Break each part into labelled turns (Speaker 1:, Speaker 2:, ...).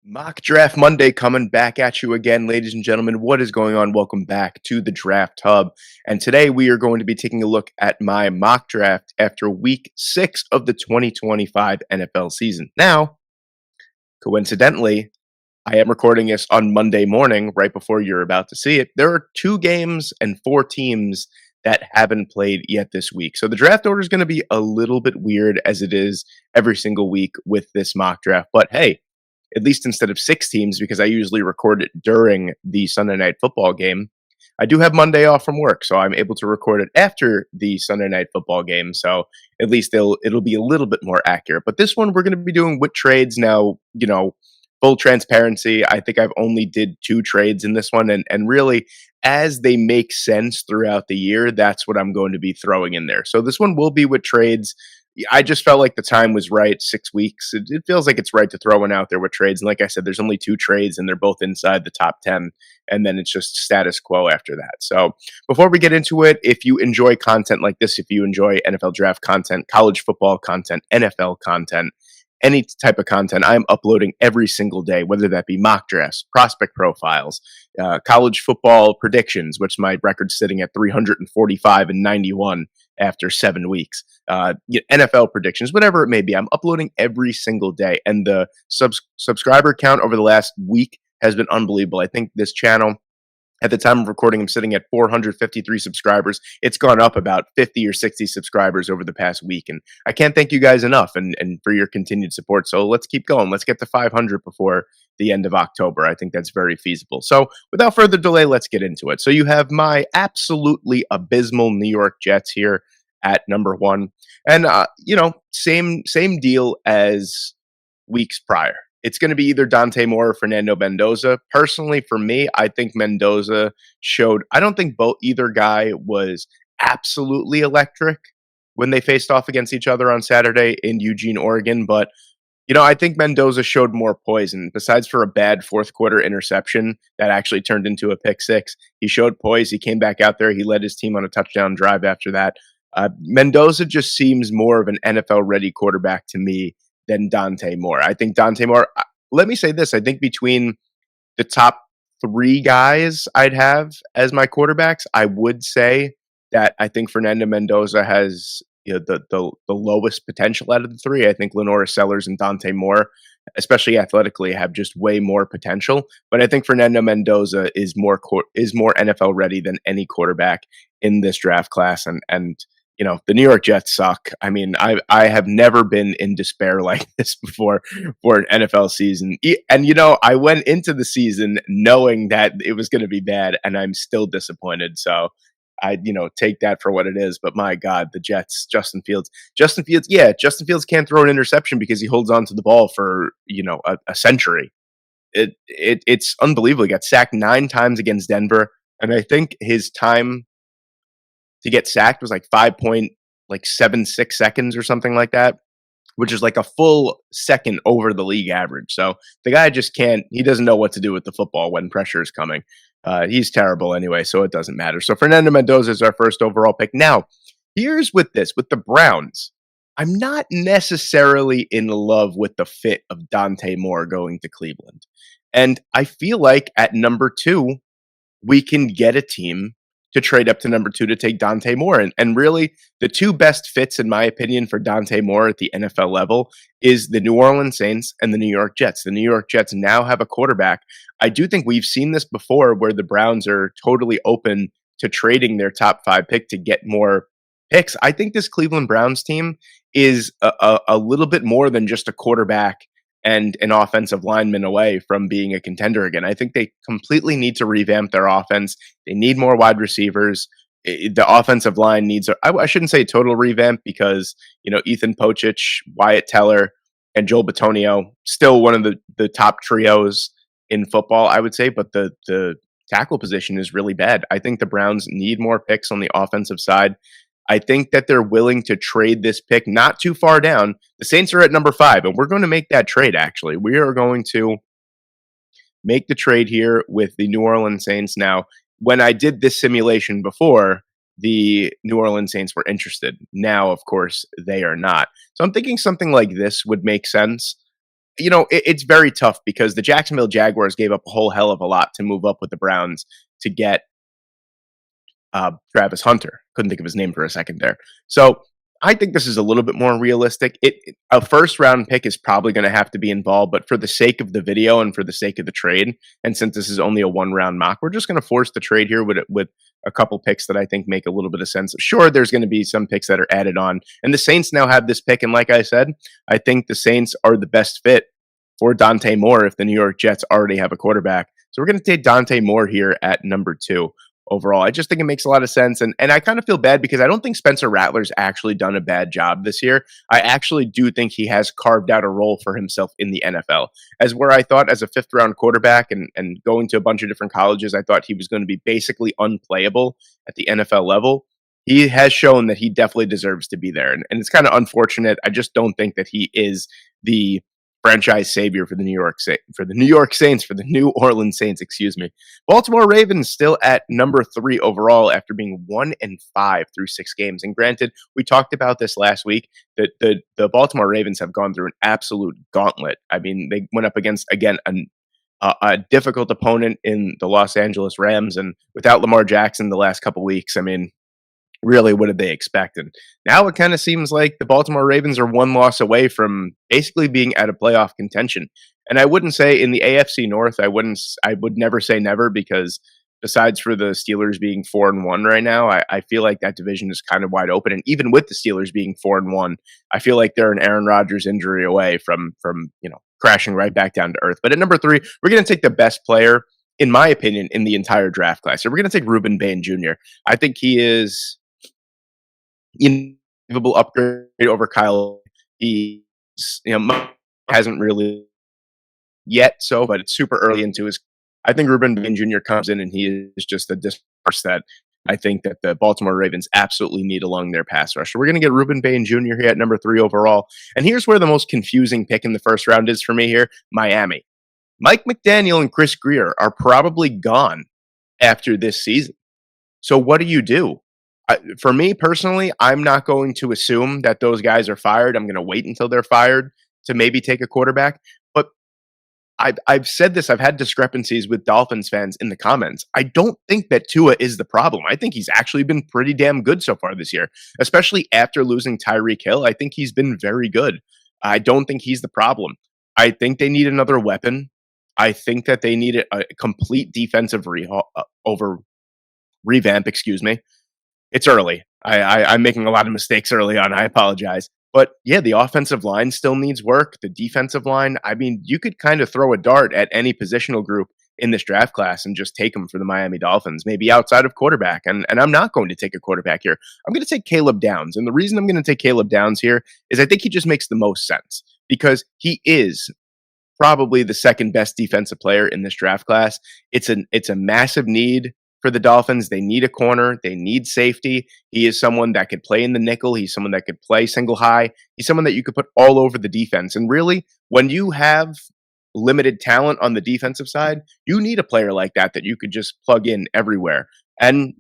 Speaker 1: Mock Draft Monday coming back at you again, ladies and gentlemen. What is going on? Welcome back to the Draft Hub. And today we are going to be taking a look at my mock draft after week 6 of the 2025 NFL season. Now, coincidentally, I am recording this on Monday morning, right before you're about to see it. There are 2 games and 4 teams that haven't played yet this week. So the draft order is going to be a little bit weird as it is every single week with this mock draft. But hey, at least instead of 6 teams, because I usually record it during the Sunday night football game, I do have Monday off from work, so I'm able to record it after the Sunday night football game. So at least it'll be a little bit more accurate. But this one we're going to be doing with trades now. Full transparency. I think I've only did 2 trades in this one, and really, as they make sense throughout the year, that's what I'm going to be throwing in there. So this one will be with trades. I just felt like the time was right. 6 weeks. It feels like it's right to throw one out there with trades. And like I said, there's only 2 trades, and they're both inside the top 10. And then it's just status quo after that. So before we get into it, if you enjoy content like this, if you enjoy NFL draft content, college football content, NFL content, any type of content I'm uploading every single day, whether that be mock drafts, prospect profiles, college football predictions, which my record's sitting at 345 and 91 after 7 weeks, NFL predictions, whatever it may be. I'm uploading every single day, and the subscriber count over the last week has been unbelievable. I think this channel, at the time of recording, I'm sitting at 453 subscribers. It's gone up about 50 or 60 subscribers over the past week. And I can't thank you guys enough and for your continued support. So let's keep going. Let's get to 500 before the end of October. I think that's very feasible. So without further delay, let's get into it. So you have my absolutely abysmal New York Jets here at number 1. And, same deal as weeks prior. It's going to be either Dante Moore or Fernando Mendoza. Personally, for me, I think Mendoza showed. I don't think either guy was absolutely electric when they faced off against each other on Saturday in Eugene, Oregon. But, I think Mendoza showed more poise. And besides for a bad fourth quarter interception that actually turned into a pick six, he showed poise. He came back out there. He led his team on a touchdown drive after that. Mendoza just seems more of an NFL-ready quarterback to me than Dante Moore. I think Dante Moore, let me say this, I think between the top 3 guys I'd have as my quarterbacks, I would say that I think Fernando Mendoza has the lowest potential out of the 3. I think Lenora Sellers and Dante Moore, especially athletically, have just way more potential. But I think Fernando Mendoza is more NFL ready than any quarterback in this draft class. And the New York Jets suck. I mean, I have never been in despair like this before for an NFL season. And, I went into the season knowing that it was going to be bad, and I'm still disappointed. So I, take that for what it is. But my God, the Jets, Justin Fields, Justin Fields can't throw an interception because he holds on to the ball for, a century. It's unbelievable. He got sacked 9 times against Denver. And I think his time to get sacked was like 5.76 seconds or something like that, which is like a full second over the league average. So the guy just he doesn't know what to do with the football when pressure is coming. He's terrible anyway, so it doesn't matter. So Fernando Mendoza is our first overall pick. Now, here's with the Browns. I'm not necessarily in love with the fit of Dante Moore going to Cleveland. And I feel like at number 2, we can get a team to trade up to number 2 to take Dante Moore. And really, the 2 best fits, in my opinion, for Dante Moore at the NFL level is the New Orleans Saints and the New York Jets. The New York Jets now have a quarterback. I do think we've seen this before where the Browns are totally open to trading their top 5 pick to get more picks. I think this Cleveland Browns team is a little bit more than just a quarterback and an offensive lineman away from being a contender again. I think they completely need to revamp their offense. They need more wide receivers. The offensive line needs, I shouldn't say total revamp because, Ethan Pocic, Wyatt Teller, and Joel Bitonio, still one of the top trios in football, I would say, but the tackle position is really bad. I think the Browns need more picks on the offensive side. I think that they're willing to trade this pick not too far down. The Saints are at number 5, and we're going to make that trade, actually. We are going to make the trade here with the New Orleans Saints. Now, when I did this simulation before, the New Orleans Saints were interested. Now, of course, they are not. So I'm thinking something like this would make sense. it's very tough because the Jacksonville Jaguars gave up a whole hell of a lot to move up with the Browns to get Travis Hunter. Couldn't think of his name for a second there. So I think this is a little bit more realistic. A first round pick is probably going to have to be involved, but for the sake of the video and for the sake of the trade, and since this is only a 1 round mock, we're just going to force the trade here with a couple picks that I think make a little bit of sense. Sure, there's going to be some picks that are added on, and the Saints now have this pick, and like I said, I think the Saints are the best fit for Dante Moore if the New York Jets already have a quarterback. So we're going to take Dante Moore here at number 2 overall. I just think it makes a lot of sense. And I kind of feel bad because I don't think Spencer Rattler's actually done a bad job this year. I actually do think he has carved out a role for himself in the NFL. As where I thought as a 5th-round quarterback and going to a bunch of different colleges, I thought he was going to be basically unplayable at the NFL level. He has shown that he definitely deserves to be there. And it's kind of unfortunate. I just don't think that he is the franchise savior for the New Orleans Saints, excuse me. Baltimore Ravens still at number 3 overall after being 1-5 through 6 games. And granted, we talked about this last week that the Baltimore Ravens have gone through an absolute gauntlet. I mean, they went up against again a difficult opponent in the Los Angeles Rams, and without Lamar Jackson the last couple weeks, I mean, really, what did they expect? And now it kind of seems like the Baltimore Ravens are 1 loss away from basically being out of playoff contention. And I wouldn't say in the AFC North, I would never say never, because besides for the Steelers being 4-1 right now, I feel like that division is kind of wide open. And even with the Steelers being 4-1, I feel like they're an Aaron Rodgers injury away from crashing right back down to earth. But at number 3, we're going to take the best player, in my opinion, in the entire draft class. So we're going to take Ruben Bain Jr. I think he is unbelievable upgrade over Kyle. He hasn't really yet, but it's super early into his. I think Ruben Bain Jr. comes in and he is just the discourse that I think that the Baltimore Ravens absolutely need along their pass rush. So we're going to get Ruben Bain Jr. here at number 3 overall. And here's where the most confusing pick in the first round is for me here: Miami. Mike McDaniel and Chris Grier are probably gone after this season. So what do? For me personally, I'm not going to assume that those guys are fired. I'm going to wait until they're fired to maybe take a quarterback. But I've said this. I've had discrepancies with Dolphins fans in the comments. I don't think that Tua is the problem. I think he's actually been pretty damn good so far this year, especially after losing Tyreek Hill. I think he's been very good. I don't think he's the problem. I think they need another weapon. I think that they need a complete defensive revamp. Excuse me. It's early. I'm making a lot of mistakes early on. I apologize. But yeah, the offensive line still needs work. The defensive line, I mean, you could kind of throw a dart at any positional group in this draft class and just take them for the Miami Dolphins, maybe outside of quarterback. And I'm not going to take a quarterback here. I'm going to take Caleb Downs. And the reason I'm going to take Caleb Downs here is I think he just makes the most sense because he is probably the second best defensive player in this draft class. It's a massive need for the Dolphins. They need a corner. They need safety. He is someone that could play in the nickel. He's someone that could play single high. He's someone that you could put all over the defense. And really, when you have limited talent on the defensive side, you need a player like that you could just plug in everywhere. And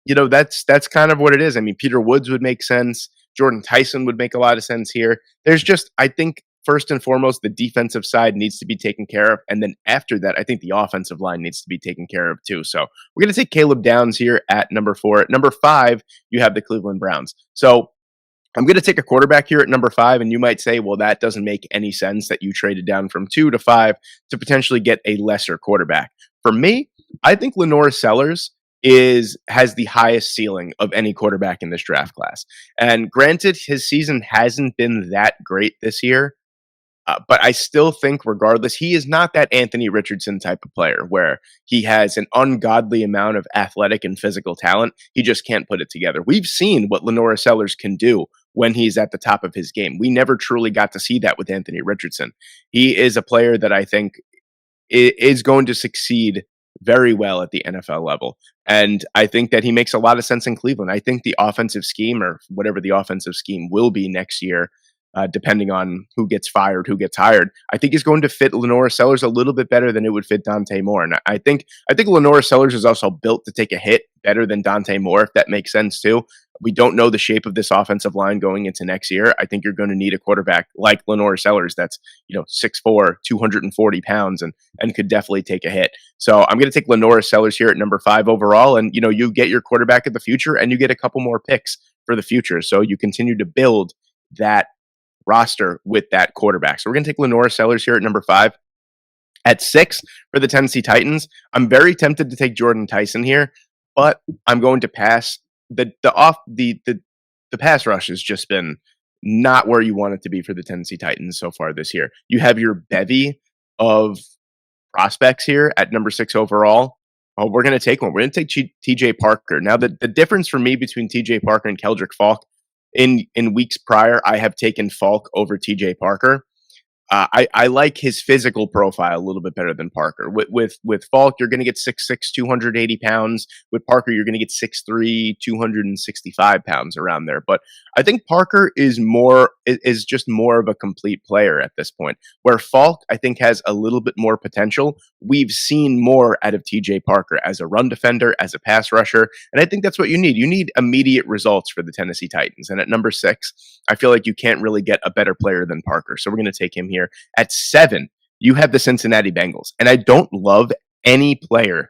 Speaker 1: that's kind of what it is. I mean, Peter Woods would make sense. Jordan Tyson would make a lot of sense here. There's just, I think, first and foremost, the defensive side needs to be taken care of. And then after that, I think the offensive line needs to be taken care of too. So we're going to take Caleb Downs here at number 4. At number 5, you have the Cleveland Browns. So I'm going to take a quarterback here at number 5. And you might say, well, that doesn't make any sense that you traded down from 2 to 5 to potentially get a lesser quarterback. For me, I think Lenore Sellers has the highest ceiling of any quarterback in this draft class. And granted, his season hasn't been that great this year. But I still think, regardless, he is not that Anthony Richardson type of player where he has an ungodly amount of athletic and physical talent. He just can't put it together. We've seen what Lenore Sellers can do when he's at the top of his game. We never truly got to see that with Anthony Richardson. He is a player that I think is going to succeed very well at the NFL level. And I think that he makes a lot of sense in Cleveland. I think the offensive scheme, or whatever the offensive scheme will be next year, depending on who gets fired, who gets hired, I think is going to fit Lenore Sellers a little bit better than it would fit Dante Moore. And I think Lenore Sellers is also built to take a hit better than Dante Moore, if that makes sense too. We don't know the shape of this offensive line going into next year. I think you're going to need a quarterback like Lenore Sellers that's, 6'4", 240 pounds and could definitely take a hit. So I'm going to take Lenore Sellers here at number 5 overall. And, you get your quarterback of the future and you get a couple more picks for the future. So you continue to build that roster with that quarterback. So we're going to take Lenore Sellers here at number 5. At 6 for the Tennessee Titans, I'm very tempted to take Jordan Tyson here, but I'm going to pass. The pass rush has just been not where you want it to be for the Tennessee Titans so far this year. You have your bevy of prospects here at number 6 overall. Oh, we're going to take one. We're going to take TJ Parker. Now, the difference for me between TJ Parker and Keldrick Falk, in weeks prior, I have taken Falk over TJ Parker. I like his physical profile a little bit better than Parker. With Falk, you're going to get 6'6", 280 pounds. With Parker, you're going to get 6'3", 265 pounds around there. But I think Parker is just more of a complete player at this point. Where Falk, I think, has a little bit more potential. We've seen more out of TJ Parker as a run defender, as a pass rusher, and I think that's what you need. You need immediate results for the Tennessee Titans. And at number 6, I feel like you can't really get a better player than Parker. So we're going to take him here. At 7, you have the Cincinnati Bengals. And I don't love any player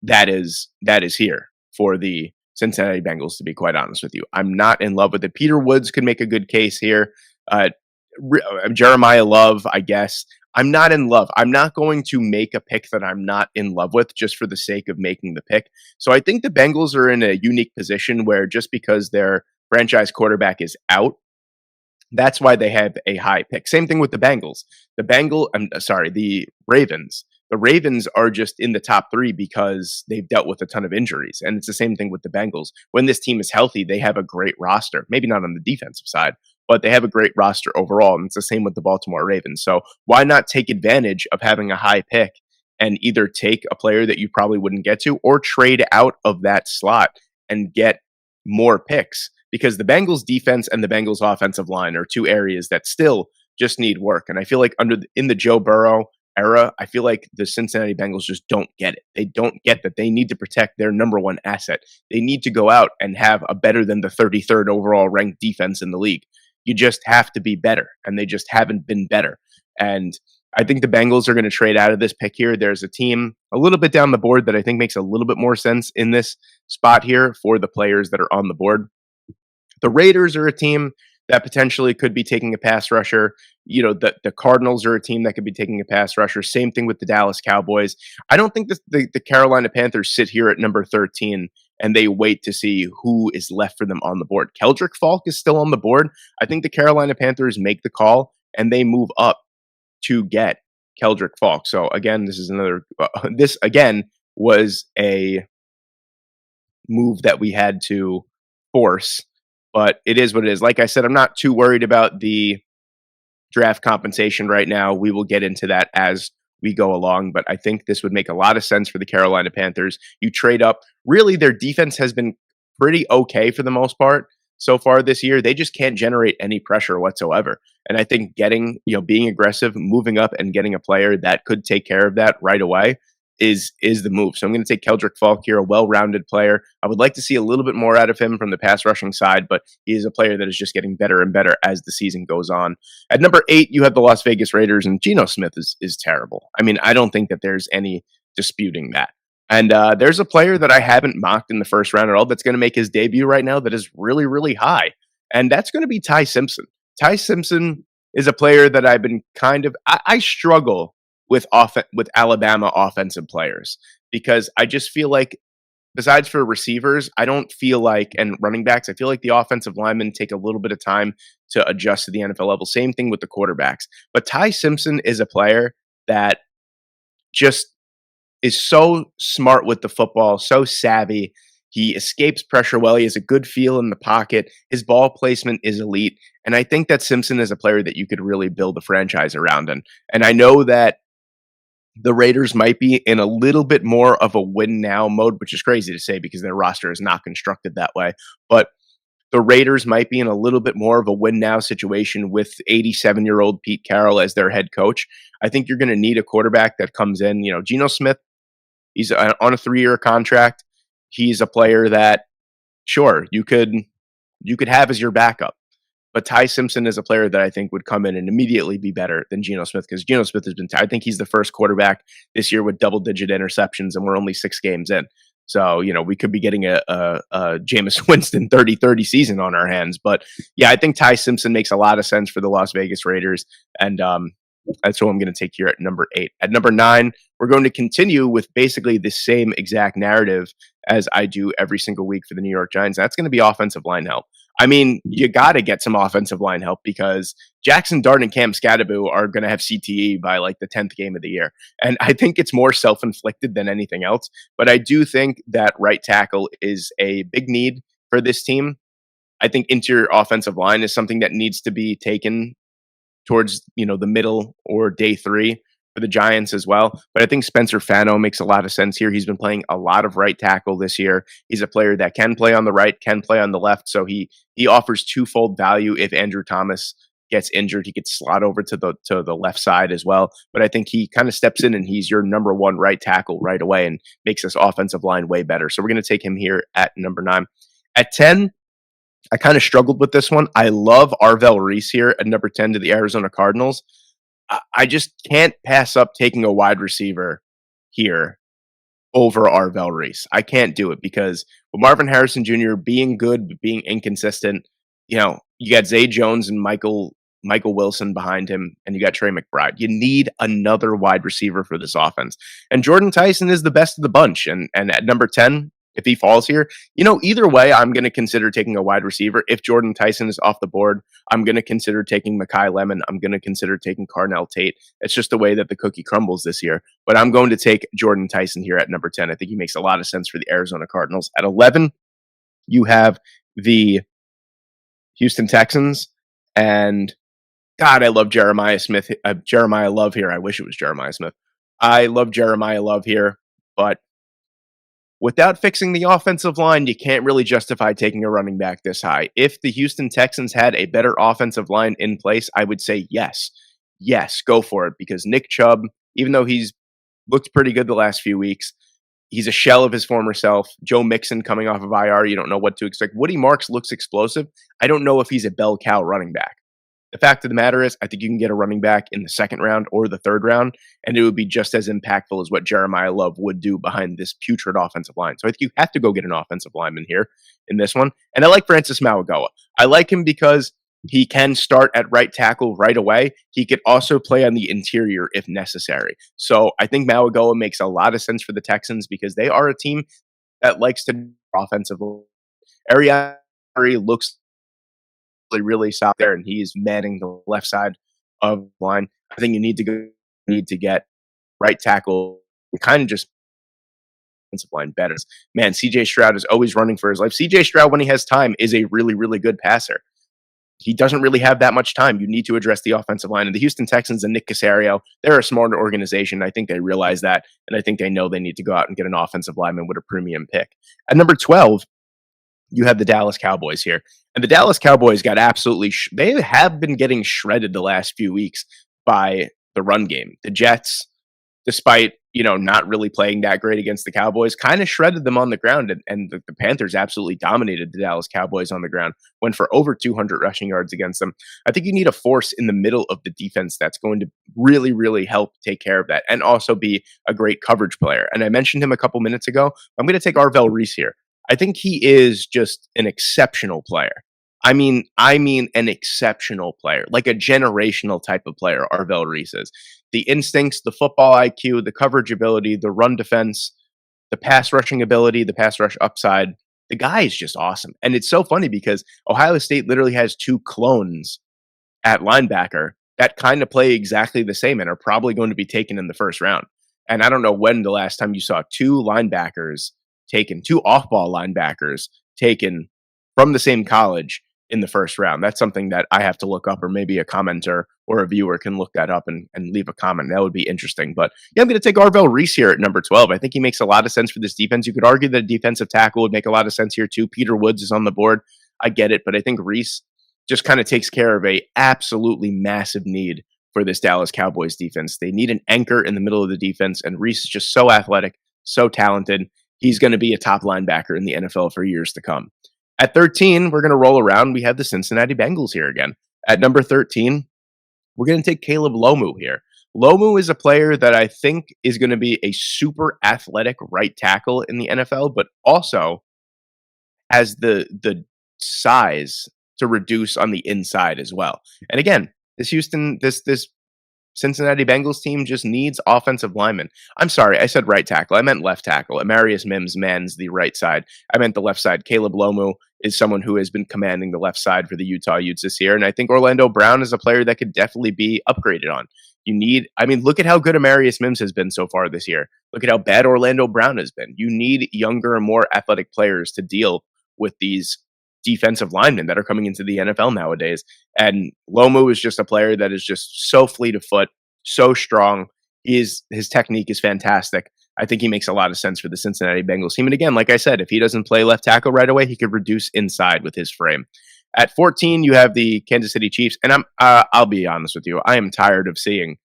Speaker 1: that is here for the Cincinnati Bengals, to be quite honest with you. I'm not in love with it. Peter Woods could make a good case here. Jeremiah Love, I guess. I'm not in love. I'm not going to make a pick that I'm not in love with just for the sake of making the pick. So I think the Bengals are in a unique position where just because their franchise quarterback is out, that's why they have a high pick. Same thing with the Bengals. The Ravens. The Ravens are just in the top 3 because they've dealt with a ton of injuries. And it's the same thing with the Bengals. When this team is healthy, they have a great roster. Maybe not on the defensive side, but they have a great roster overall. And it's the same with the Baltimore Ravens. So why not take advantage of having a high pick and either take a player that you probably wouldn't get to or trade out of that slot and get more picks? Because the Bengals defense and the Bengals offensive line are 2 areas that still just need work. And I feel like in the Joe Burrow era, I feel like the Cincinnati Bengals just don't get it. They don't get that they need to protect their number 1 asset. They need to go out and have a better than the 33rd overall ranked defense in the league. You just have to be better, and they just haven't been better. And I think the Bengals are going to trade out of this pick here. There's a team a little bit down the board that I think makes a little bit more sense in this spot here for the players that are on the board. The Raiders are a team that potentially could be taking a pass rusher. The Cardinals are a team that could be taking a pass rusher. Same thing with the Dallas Cowboys. I don't think the Carolina Panthers sit here at number 13 and they wait to see who is left for them on the board. Keldrick Falk is still on the board. I think the Carolina Panthers make the call and they move up to get Keldrick Falk. So again, this again was a move that we had to force. But it is what it is. Like I said, I'm not too worried about the draft compensation right now. We will get into that as we go along. But I think this would make a lot of sense for the Carolina Panthers. You trade up. Really, their defense has been pretty okay for the most part so far this year. They just can't generate any pressure whatsoever. And I think being aggressive, moving up and getting a player that could take care of that right away is the move. So I'm going to take Keldrick Falk here, a well-rounded player. I would like to see a little bit more out of him from the pass rushing side, but he is a player that is just getting better and better as the season goes on. At number 8, you have the Las Vegas Raiders, and Geno Smith is terrible. I mean, I don't think that there's any disputing that. And there's a player that I haven't mocked in the first round at all that's going to make his debut right now that is really, really high, and that's going to be Ty Simpson. Ty Simpson is a player that I've been I struggle with Alabama offensive players because I just feel like besides for receivers, I don't feel like, and running backs, I feel like the offensive linemen take a little bit of time to adjust to the NFL level. Same thing with the quarterbacks. But Ty Simpson is a player that just is so smart with the football, so savvy. He escapes pressure well. He has a good feel in the pocket. His ball placement is elite. And I think that Simpson is a player that you could really build a franchise around. And I know that the Raiders might be in a little bit more of a win now mode, which is crazy to say because their roster is not constructed that way. But the Raiders might be in a little bit more of a win now situation with 87-year-old Pete Carroll as their head coach. I think you're going to need a quarterback that comes in. Geno Smith, he's on a 3-year contract. He's a player that sure, you could have as your backup. But Ty Simpson is a player that I think would come in and immediately be better than Geno Smith because Geno Smith has been. I think he's the first quarterback this year with double-digit interceptions, and we're only 6 games in. So we could be getting a Jameis Winston 30-30 season on our hands. But yeah, I think Ty Simpson makes a lot of sense for the Las Vegas Raiders, and that's who I'm going to take here at number 8. At number 9, we're going to continue with basically the same exact narrative as I do every single week for the New York Giants. That's going to be offensive line help. I mean, you got to get some offensive line help because Jackson Dart and Cam Scadaboo are going to have CTE by like the 10th game of the year. And I think it's more self-inflicted than anything else. But I do think that right tackle is a big need for this team. I think interior offensive line is something that needs to be taken towards, the middle or day 3 for the Giants as well. But I think Spencer Fano makes a lot of sense here. He's been playing a lot of right tackle this year. He's a player that can play on the right, can play on the left. So he offers twofold value. If Andrew Thomas gets injured, he could slot over to the left side as well. But I think he kind of steps in and he's your number 1 right tackle right away and makes this offensive line way better. So we're going to take him here at number 9. At 10, I kind of struggled with this one. I love Arvell Reese here at number 10 to the Arizona Cardinals. I just can't pass up taking a wide receiver here over Arvell Reese. I can't do it because with Marvin Harrison Jr. being good but being inconsistent, you got Zay Jones and Michael Wilson behind him, and you got Trey McBride. You need another wide receiver for this offense. And Jordan Tyson is the best of the bunch. And at number 10, if he falls here, either way, I'm going to consider taking a wide receiver. If Jordan Tyson is off the board, I'm going to consider taking Mekhi Lemon. I'm going to consider taking Carnell Tate. It's just the way that the cookie crumbles this year. But I'm going to take Jordan Tyson here at number 10. I think he makes a lot of sense for the Arizona Cardinals. At 11, you have the Houston Texans. And God, I love Jeremiah Smith. Jeremiah Love here. I wish it was Jeremiah Smith. I love Jeremiah Love here, but without fixing the offensive line, you can't really justify taking a running back this high. If the Houston Texans had a better offensive line in place, I would say yes. Yes, go for it. Because Nick Chubb, even though he's looked pretty good the last few weeks, he's a shell of his former self. Joe Mixon coming off of IR, you don't know what to expect. Woody Marks looks explosive. I don't know if he's a bell cow running back. The fact of the matter is, I think you can get a running back in the 2nd round or the 3rd round, and it would be just as impactful as what Jeremiah Love would do behind this putrid offensive line. So I think you have to go get an offensive lineman here in this one. And I like Francis Mauigoa. I like him because he can start at right tackle right away. He could also play on the interior if necessary. So I think Mauigoa makes a lot of sense for the Texans because they are a team that likes to offensive. Ariane looks really solid there, and he's manning the left side of the line. I think you need to get right tackle and kind of just offensive line better. Man, CJ Stroud is always running for his life. CJ Stroud, when he has time, is a really, really good passer. He doesn't really have that much time. You need to address the offensive line. And the Houston Texans and Nick Caserio, they're a smarter organization. I think they realize that, and I think they know they need to go out and get an offensive lineman with a premium pick. At number 12, you have the Dallas Cowboys here. And the Dallas Cowboys got absolutely they have been getting shredded the last few weeks by the run game. The Jets, despite, not really playing that great against the Cowboys, kind of shredded them on the ground. And the Panthers absolutely dominated the Dallas Cowboys on the ground, went for over 200 rushing yards against them. I think you need a force in the middle of the defense that's going to really, really help take care of that and also be a great coverage player. And I mentioned him a couple minutes ago. I'm going to take Arvell Reese here. I think he is just an exceptional player. I mean an exceptional player, like a generational type of player, Arvell Reese is. The instincts, the football IQ, the coverage ability, the run defense, the pass rushing ability, the pass rush upside. The guy is just awesome. And it's so funny because Ohio State literally has 2 clones at linebacker that kind of play exactly the same and are probably going to be taken in the 1st round. And I don't know when the last time you saw 2 off-ball linebackers taken from the same college in the 1st round. That's something that I have to look up, or maybe a commenter or a viewer can look that up and leave a comment. That would be interesting. But yeah, I'm going to take Arvell Reese here at number 12. I think he makes a lot of sense for this defense. You could argue that a defensive tackle would make a lot of sense here too. Peter Woods is on the board. I get it, but I think Reese just kind of takes care of a absolutely massive need for this Dallas Cowboys defense. They need an anchor in the middle of the defense, and Reese is just so athletic, so talented. He's going to be a top linebacker in the NFL for years to come. At 13, we're going to roll around. We have the Cincinnati Bengals here again. At number 13, we're going to take Caleb Lomu here. Lomu is a player that I think is going to be a super athletic right tackle in the NFL, but also has the size to reduce on the inside as well. And again, this Cincinnati Bengals team just needs offensive linemen. I'm sorry, I said right tackle. I meant left tackle. Amarius Mims mans the right side. I meant the left side. Caleb Lomu is someone who has been commanding the left side for the Utah Utes this year. And I think Orlando Brown is a player that could definitely be upgraded on. Look at how good Amarius Mims has been so far this year. Look at how bad Orlando Brown has been. You need younger and more athletic players to deal with these defensive linemen that are coming into the NFL nowadays. And Lomu is just a player that is just so fleet of foot, so strong. His technique is fantastic. I think he makes a lot of sense for the Cincinnati Bengals team. And again, like I said, if he doesn't play left tackle right away, he could reduce inside with his frame. At 14, you have the Kansas City Chiefs, and I'll be honest with you, I'm tired of seeing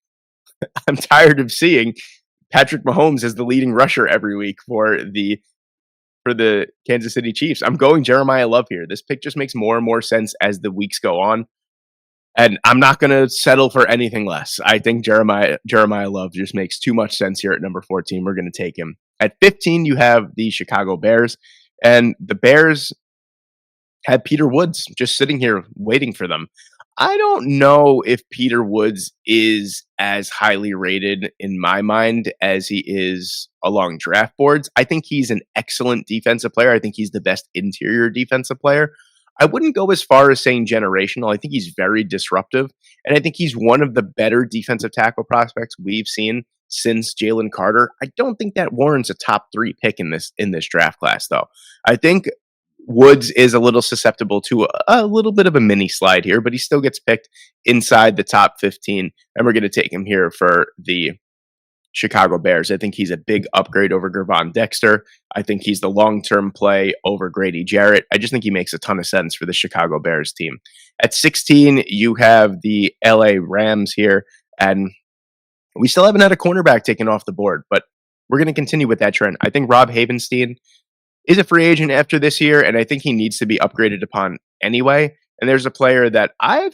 Speaker 1: Patrick Mahomes as the leading rusher every week for the Kansas City Chiefs. I'm going Jeremiah Love here. This pick just makes more and more sense as the weeks go on. And I'm not going to settle for anything less. I think Jeremiah Love just makes too much sense here at number 14. We're going to take him. At 15, you have the Chicago Bears. And the Bears had Peter Woods just sitting here waiting for them. I don't know if Peter Woods is as highly rated in my mind as he is along draft boards. I think he's an excellent defensive player. I think he's the best interior defensive player. I wouldn't go as far as saying generational. I think he's very disruptive, and I think he's one of the better defensive tackle prospects we've seen since Jalen Carter. I don't think that warrants a top 3 pick in this draft class, though. I think Woods is a little susceptible to a little bit of a mini slide here, but he still gets picked inside the top 15, and we're going to take him here for the Chicago Bears. I think he's a big upgrade over Gervon Dexter. I think he's the long-term play over Grady Jarrett. I just think he makes a ton of sense for the Chicago Bears team. At 16, you have the LA Rams here, and we still haven't had a cornerback taken off the board, but we're going to continue with that trend. I think Rob Havenstein is a free agent after this year, and I think he needs to be upgraded upon anyway. And there's a player that I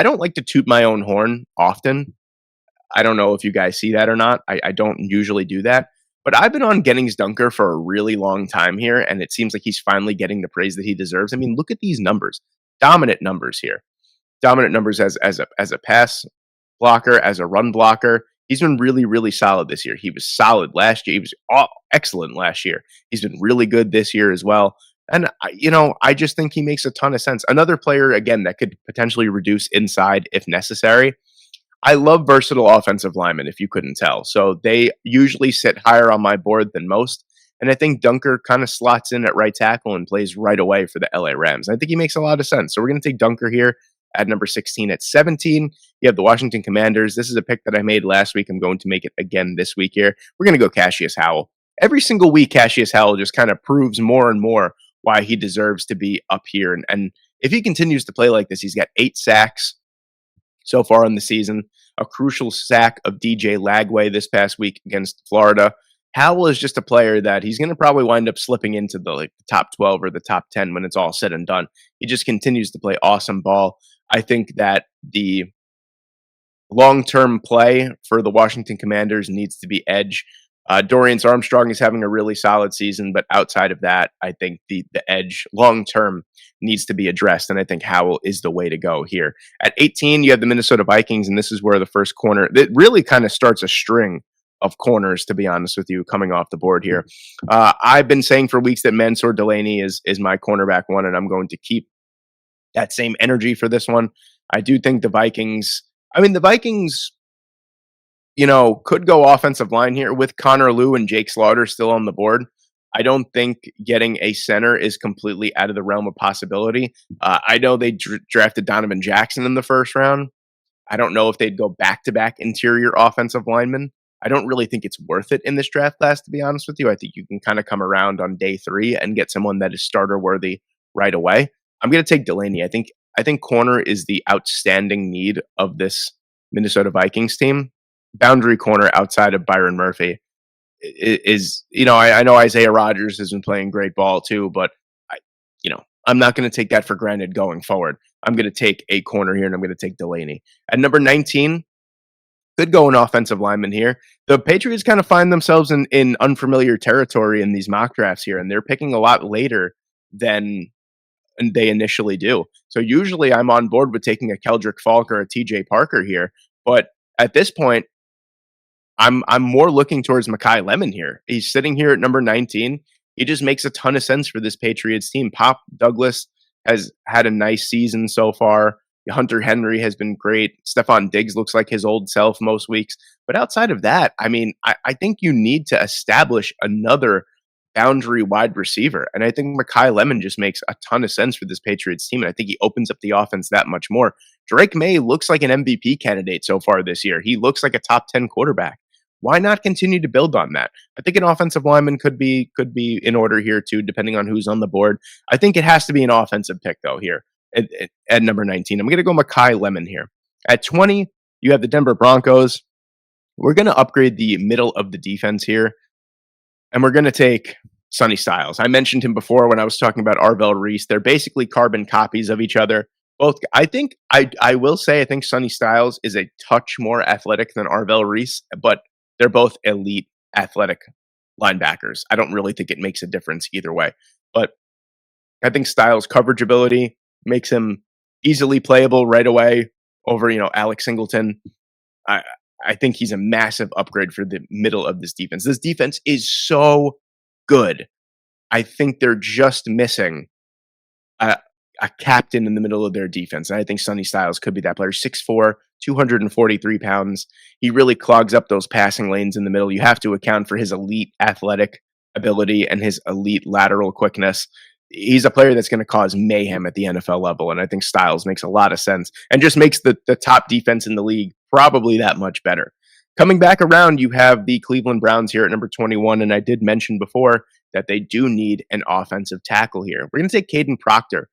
Speaker 1: don't like to toot my own horn often. I don't know if you guys see that or not. I don't usually do that. But I've been on Gennings Dunker for a really long time here, and it seems like he's finally getting the praise that he deserves. I mean, look at these numbers. Dominant numbers here. Dominant numbers as a pass blocker, as a run blocker. He's been really, really solid this year. He was solid last year. He was excellent last year. He's been really good this year as well. And, I just think he makes a ton of sense. Another player, again, that could potentially reduce inside if necessary. I love versatile offensive linemen, if you couldn't tell. So they usually sit higher on my board than most. And I think Dunker kind of slots in at right tackle and plays right away for the LA Rams. I think he makes a lot of sense. So we're going to take Dunker here at number 16. At 17, you have the Washington Commanders. This is a pick that I made last week. I'm going to make it again this week here. We're going to go Cassius Howell. Every single week, Cassius Howell just kind of proves more and more why he deserves to be up here. And if he continues to play like this, he's got 8 sacks so far in the season, a crucial sack of DJ Lagway this past week against Florida. Howell is just a player that he's going to probably wind up slipping into the top 12 or the top 10 when it's all said and done. He just continues to play awesome ball. I think that the long-term play for the Washington Commanders needs to be edge. Dorian Armstrong is having a really solid season, but outside of that, I think the edge long-term needs to be addressed, and I think Howell is the way to go here. At 18, you have the Minnesota Vikings, and this is where the first corner that really kind of starts a string of corners, to be honest with you, coming off the board here. I've been saying for weeks that Mansour Delaney is my cornerback one, and I'm going to keep that same energy for this one. I do think the Vikings, could go offensive line here with Connor Lew and Jake Slaughter still on the board. I don't think getting a center is completely out of the realm of possibility. I know they drafted Donovan Jackson in the first round. I don't know if they'd go back-to-back interior offensive linemen. I don't really think it's worth it in this draft class, to be honest with you. I think you can kind of come around on day 3 and get someone that is starter-worthy right away. I'm going to take Delaney. I think corner is the outstanding need of this Minnesota Vikings team. Boundary corner outside of Byron Murphy is I know Isaiah Rodgers has been playing great ball too, but I'm not going to take that for granted going forward. I'm going to take a corner here, and I'm going to take Delaney. At number 19, could go an offensive lineman here. The Patriots kind of find themselves in unfamiliar territory in these mock drafts here, and they're picking a lot later than they initially do. So usually I'm on board with taking a Keldrick Falk or a TJ Parker here, but at this point, I'm more looking towards Mekhi Lemon here. He's sitting here at number 19. He just makes a ton of sense for this Patriots team. Pop Douglas has had a nice season so far. Hunter Henry has been great. Stephon Diggs looks like his old self most weeks. But outside of that, I mean, I think you need to establish another boundary wide receiver. And I think Mekhi Lemon just makes a ton of sense for this Patriots team. And I think he opens up the offense that much more. Drake May looks like an MVP candidate so far this year. He looks like a top 10 quarterback. Why not continue to build on that? I think an offensive lineman could be in order here too, depending on who's on the board. I think it has to be an offensive pick though here at number 19. I'm going to go Mekhi Lemon here. At 20, you have the Denver Broncos. We're going to upgrade the middle of the defense here, and we're going to take Sonny Styles. I mentioned him before when I was talking about Arvell Reese. They're basically carbon copies of each other. Both, I think, I will say I think Sonny Styles is a touch more athletic than Arvell Reese, but they're both elite athletic linebackers. I don't really think it makes a difference either way. But I think Styles' coverage ability makes him easily playable right away over, Alex Singleton. I think he's a massive upgrade for the middle of this defense. This defense is so good. I think they're just missing a captain in the middle of their defense. And I think Sonny Styles could be that player. 6'4", 243 pounds. He really clogs up those passing lanes in the middle. You have to account for his elite athletic ability and his elite lateral quickness. He's a player that's going to cause mayhem at the NFL level. And I think Styles makes a lot of sense and just makes the top defense in the league probably that much better. Coming back around, you have the Cleveland Browns here at number 21. And I did mention before that they do need an offensive tackle here. We're going to take Caden Proctor.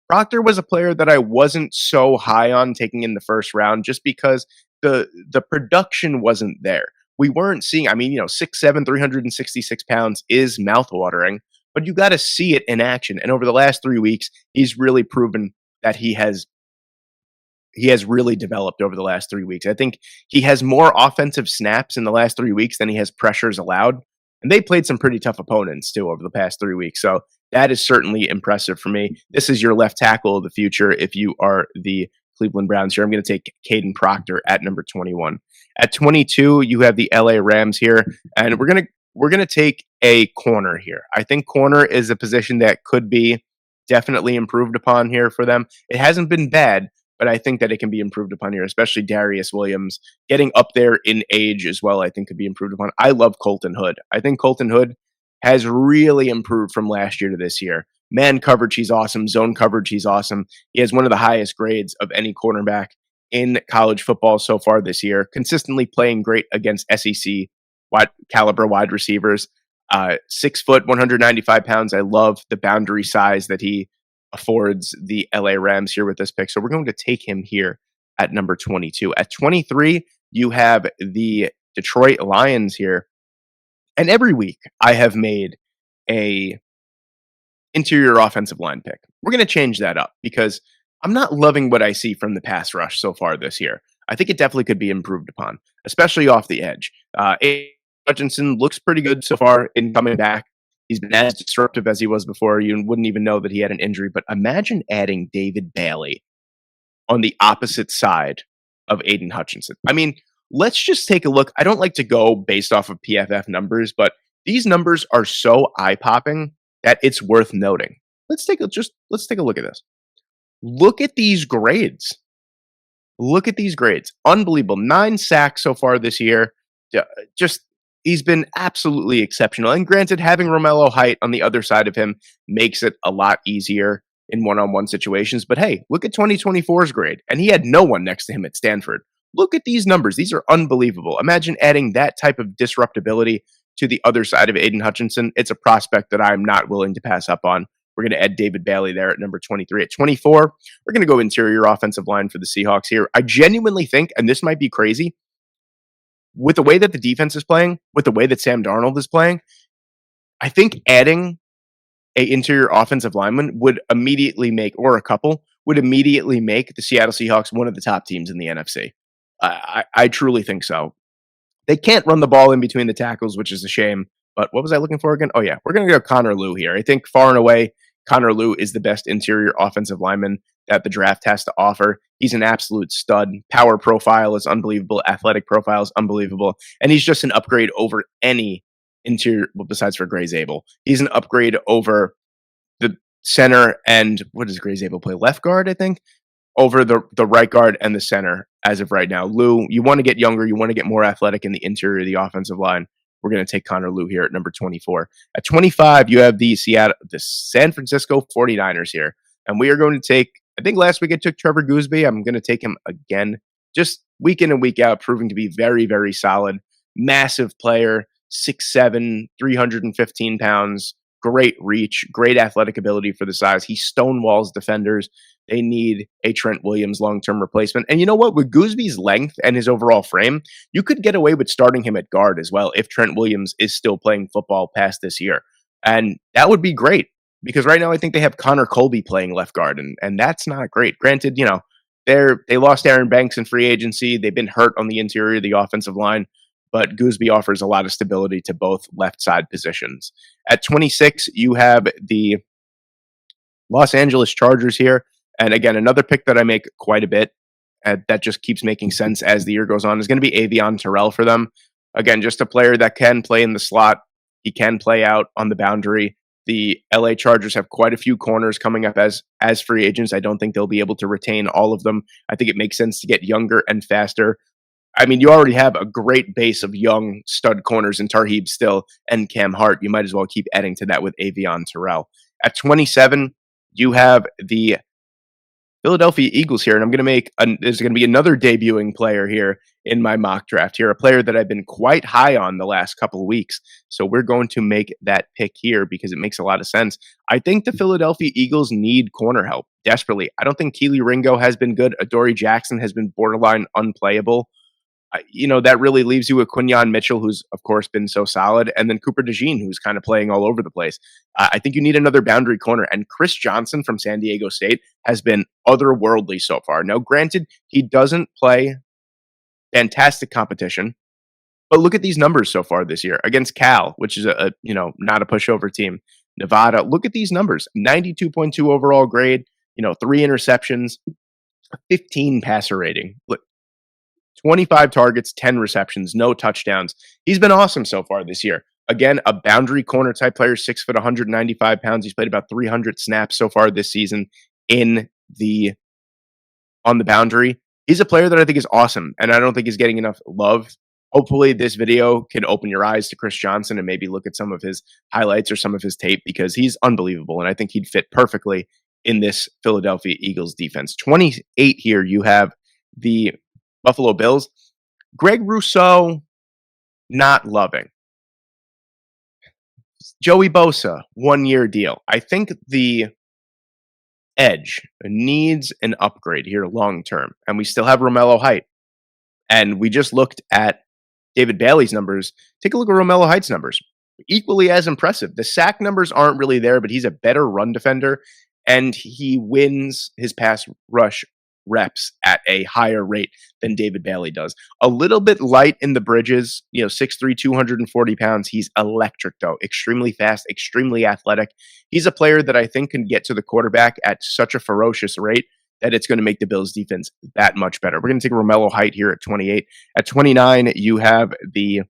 Speaker 1: Proctor was a player that I wasn't so high on taking in the first round just because the production wasn't there. We weren't seeing, 6'7", 366 pounds is mouthwatering, but you got to see it in action. And over the last 3 weeks, he's really proven that he has really developed over the last 3 weeks. I think he has more offensive snaps in the last 3 weeks than he has pressures allowed. And they played some pretty tough opponents too over the past 3 weeks. So that is certainly impressive for me. This is your left tackle of the future if you are the Cleveland Browns here. I'm going to take Caden Proctor at number 21. At 22, you have the LA Rams here, and we're going to take a corner here. I think corner is a position that could be definitely improved upon here for them. It hasn't been bad, but I think that it can be improved upon here, especially Darius Williams getting up there in age as well. I think could be improved upon. I love Colton Hood. I think Colton Hood has really improved from last year to this year. Man coverage, he's awesome. Zone coverage, he's awesome. He has one of the highest grades of any cornerback in college football so far this year. Consistently playing great against SEC caliber wide receivers. 6 foot, 195 pounds. I love the boundary size that he affords the LA Rams here with this pick. So we're going to take him here at number 22. At 23, you have the Detroit Lions here. And every week I have made a interior offensive line pick. We're going to change that up because I'm not loving what I see from the pass rush so far this year. I think it definitely could be improved upon, especially off the edge. Hutchinson looks pretty good so far in coming back. He's been as disruptive as he was before. You wouldn't even know that he had an injury. But imagine adding David Bailey on the opposite side of Aiden Hutchinson. I mean, let's just take a look. I don't like to go based off of PFF numbers, but these numbers are so eye-popping that it's worth noting. Let's take a look at this. Look at these grades. Look at these grades. Unbelievable. 9 sacks so far this year. Just he's been absolutely exceptional. And granted, having Romello Height on the other side of him makes it a lot easier in one-on-one situations. But hey, look at 2024's grade. And he had no one next to him at Stanford. Look at these numbers. These are unbelievable. Imagine adding that type of disruptability to the other side of Aiden Hutchinson. It's a prospect that I'm not willing to pass up on. We're going to add David Bailey there at number 23. At 24, we're going to go interior offensive line for the Seahawks here. I genuinely think, and this might be crazy, with the way that the defense is playing, with the way that Sam Darnold is playing, I think adding a interior offensive lineman would immediately make, or a couple, would immediately make the Seattle Seahawks one of the top teams in the NFC. I truly think so. They can't run the ball in between the tackles, which is a shame. But what was I looking for again? Oh, yeah. We're going to go Connor Lew here. I think far and away, Connor Lew is the best interior offensive lineman that the draft has to offer. He's an absolute stud. Power profile is unbelievable. Athletic profile is unbelievable. And he's just an upgrade over any interior, well, besides for Gray Zabel. He's an upgrade over the center and what does Gray Zabel play? Left guard, I think? Over the right guard and the center as of right now. Lew, you want to get younger, you want to get more athletic in the interior of the offensive line. We're going to take Connor Lew here at number 24. At 25, you have the San Francisco 49ers here. And we are going to take, I think last week I took Trevor Gooseby. I'm going to take him again, just week in and week out, proving to be very, very solid. Massive player, 6'7", 315 pounds, great reach, great athletic ability for the size. He stonewalls defenders. They need a Trent Williams long-term replacement. And you know what? With Gooseby's length and his overall frame, you could get away with starting him at guard as well if Trent Williams is still playing football past this year. And that would be great because right now I think they have Connor Colby playing left guard, and that's not great. Granted, they lost Aaron Banks in free agency. They've been hurt on the interior of the offensive line, but Gooseby offers a lot of stability to both left side positions. At 26, you have the Los Angeles Chargers here. And again, another pick that I make quite a bit that just keeps making sense as the year goes on is going to be Avion Terrell for them. Again, just a player that can play in the slot. He can play out on the boundary. The LA Chargers have quite a few corners coming up as free agents. I don't think they'll be able to retain all of them. I think it makes sense to get younger and faster. I mean, you already have a great base of young stud corners in Tarheeb Still and Cam Hart. You might as well keep adding to that with Avion Terrell. At 27, you have the Philadelphia Eagles here, and there's going to be another debuting player here in my mock draft here, a player that I've been quite high on the last couple of weeks. So we're going to make that pick here because it makes a lot of sense. I think the Philadelphia Eagles need corner help desperately. I don't think Keely Ringo has been good. Adoree Jackson has been borderline unplayable. That really leaves you with Quinyon Mitchell, who's, of course, been so solid, and then Cooper DeJean, who's kind of playing all over the place. I think you need another boundary corner, and Chris Johnson from San Diego State has been otherworldly so far. Now, granted, he doesn't play fantastic competition, but look at these numbers so far this year against Cal, which is not a pushover team. Nevada, look at these numbers: 92.2 overall grade, 3 interceptions, 15 passer rating. Look, 25 targets, 10 receptions, no touchdowns. He's been awesome so far this year. Again, a boundary corner type player, 6 foot, 195 pounds. He's played about 300 snaps so far this season on the boundary. He's a player that I think is awesome, and I don't think he's getting enough love. Hopefully this video can open your eyes to Chris Johnson and maybe look at some of his highlights or some of his tape because he's unbelievable, and I think he'd fit perfectly in this Philadelphia Eagles defense. 28 here, you have the Buffalo Bills. Greg Rousseau, not loving. Joey Bosa, 1-year deal. I think the edge needs an upgrade here long term. And we still have Romello Height. And we just looked at David Bailey's numbers. Take a look at Romello Height's numbers. Equally as impressive. The sack numbers aren't really there, but he's a better run defender. And he wins his pass rush reps at a higher rate than David Bailey does. A little bit light in the bridges, 6'3", 240 pounds. He's electric, though. Extremely fast, extremely athletic. He's a player that I think can get to the quarterback at such a ferocious rate that it's going to make the Bills' defense that much better. We're going to take Romello Height here at 28. At 29, you have the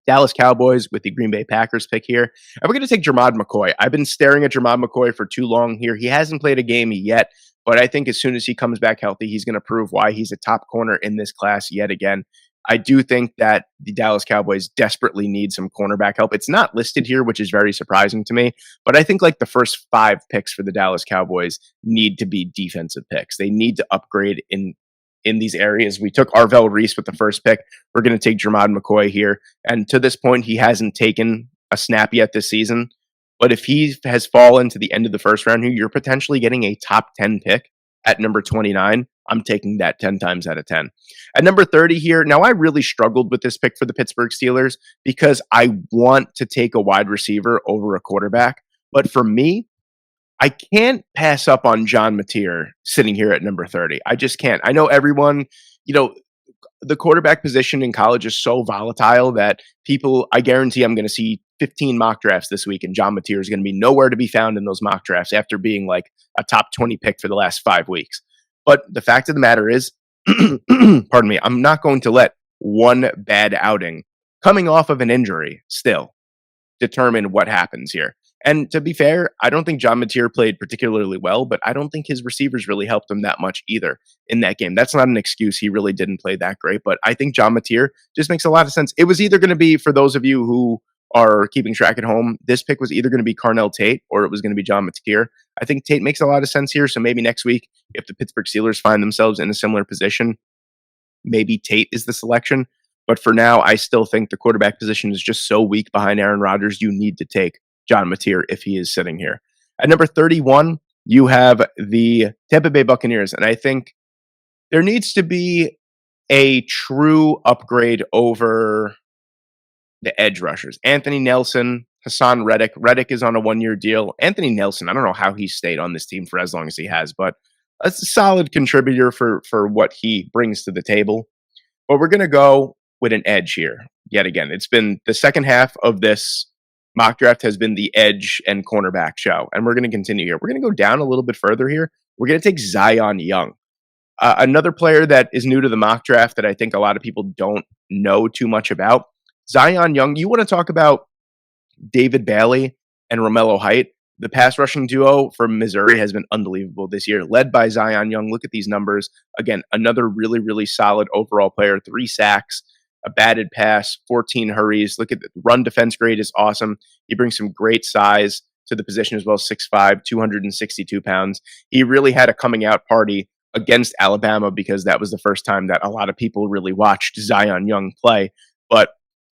Speaker 1: Dallas Cowboys with the Green Bay Packers pick here. And we're going to take Jermod McCoy. I've been staring at Jermod McCoy for too long here. He hasn't played a game yet, but I think as soon as he comes back healthy, he's going to prove why he's a top corner in this class yet again. I do think that the Dallas Cowboys desperately need some cornerback help. It's not listed here, which is very surprising to me, but I think like the first 5 picks for the Dallas Cowboys need to be defensive picks. They need to upgrade in these areas. We took Arvell Reese with the first pick. We're going to take Jermod McCoy here. And to this point, he hasn't taken a snap yet this season. But if he has fallen to the end of the first round here, you're potentially getting a top 10 pick at number 29. I'm taking that 10 times out of 10. At number 30 here, now I really struggled with this pick for the Pittsburgh Steelers because I want to take a wide receiver over a quarterback. But for me, I can't pass up on John Mateer sitting here at number 30. I just can't. I know everyone, you know, the quarterback position in college is so volatile that people, I guarantee I'm going to see 15 mock drafts this week, and John Mateer is going to be nowhere to be found in those mock drafts after being like a top 20 pick for the last 5 weeks. But the fact of the matter is, pardon me, I'm not going to let one bad outing coming off of an injury still determine what happens here. And to be fair, I don't think John Mateer played particularly well, but I don't think his receivers really helped him that much either in that game. That's not an excuse. He really didn't play that great, but I think John Mateer just makes a lot of sense. It was either going to be, for those of you who are keeping track at home, this pick was either going to be Carnell Tate or it was going to be John Mateer. I think Tate makes a lot of sense here. So maybe next week, if the Pittsburgh Steelers find themselves in a similar position, maybe Tate is the selection. But for now, I still think the quarterback position is just so weak behind Aaron Rodgers. You need to take John Mateer if he is sitting here. At number 31, you have the Tampa Bay Buccaneers. And I think there needs to be a true upgrade over the edge rushers. Anthony Nelson, Hassan Reddick. Reddick is on a 1-year deal. Anthony Nelson, I don't know how he stayed on this team for as long as he has, but a solid contributor for what he brings to the table. But we're going to go with an edge here. Yet again, it's been the second half of this mock draft has been the edge and cornerback show. And we're going to continue here. We're going to go down a little bit further here. We're going to take Zion Young. Another player that is new to the mock draft that I think a lot of people don't know too much about. Zion Young, you want to talk about David Bailey and Romello Height. The pass rushing duo from Missouri has been unbelievable this year, led by Zion Young. Look at these numbers. Again, another really, really solid overall player. 3 sacks, a batted pass, 14 hurries. Look at the run defense grade is awesome. He brings some great size to the position as well. 6'5", 262 pounds. He really had a coming out party against Alabama because that was the first time that a lot of people really watched Zion Young play. But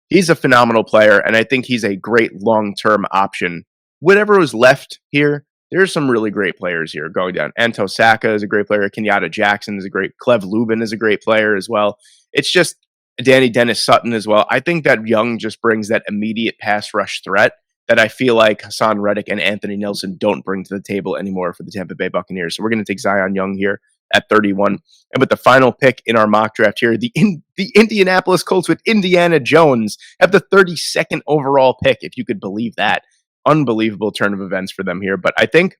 Speaker 1: he's a phenomenal player, and I think he's a great long-term option. Whatever was left here, there's some really great players here going down. Anto Saka is a great player. Kenyatta Jackson is a great. Clev Lubin is a great player as well. It's just Danny Dennis Sutton as well. I think that Young just brings that immediate pass rush threat that I feel like Hassan Reddick and Anthony Nelson don't bring to the table anymore for the Tampa Bay Buccaneers. So we're going to take Zion Young here at 31. And with the final pick in our mock draft here, the Indianapolis Colts with Indiana Jones have the 32nd overall pick, if you could believe that. Unbelievable turn of events for them here. But I think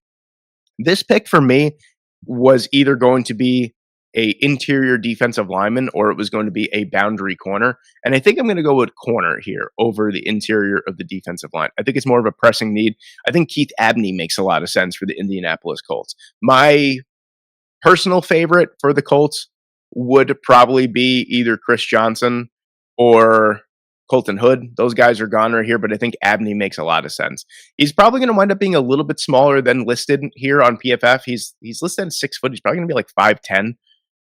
Speaker 1: this pick for me was either going to be a interior defensive lineman or it was going to be a boundary corner. And I think I'm going to go with corner here over the interior of the defensive line. I think it's more of a pressing need. I think Keith Abney makes a lot of sense for the Indianapolis Colts. My personal favorite for the Colts would probably be either Chris Johnson or Colton Hood. Those guys are gone right here, but I think Abney makes a lot of sense. He's probably going to wind up being a little bit smaller than listed here on PFF. He's listed at 6 foot. He's probably going to be like 5'10",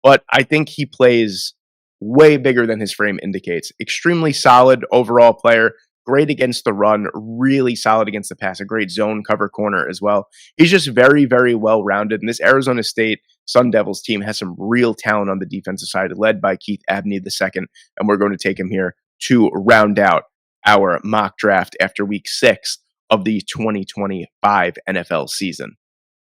Speaker 1: but I think he plays way bigger than his frame indicates. Extremely solid overall player. Great against the run, really solid against the pass, a great zone cover corner as well. He's just very, very well-rounded. And this Arizona State Sun Devils team has some real talent on the defensive side, led by Keith Abney II, and we're going to take him here to round out our mock draft after week 6 of the 2025 NFL season.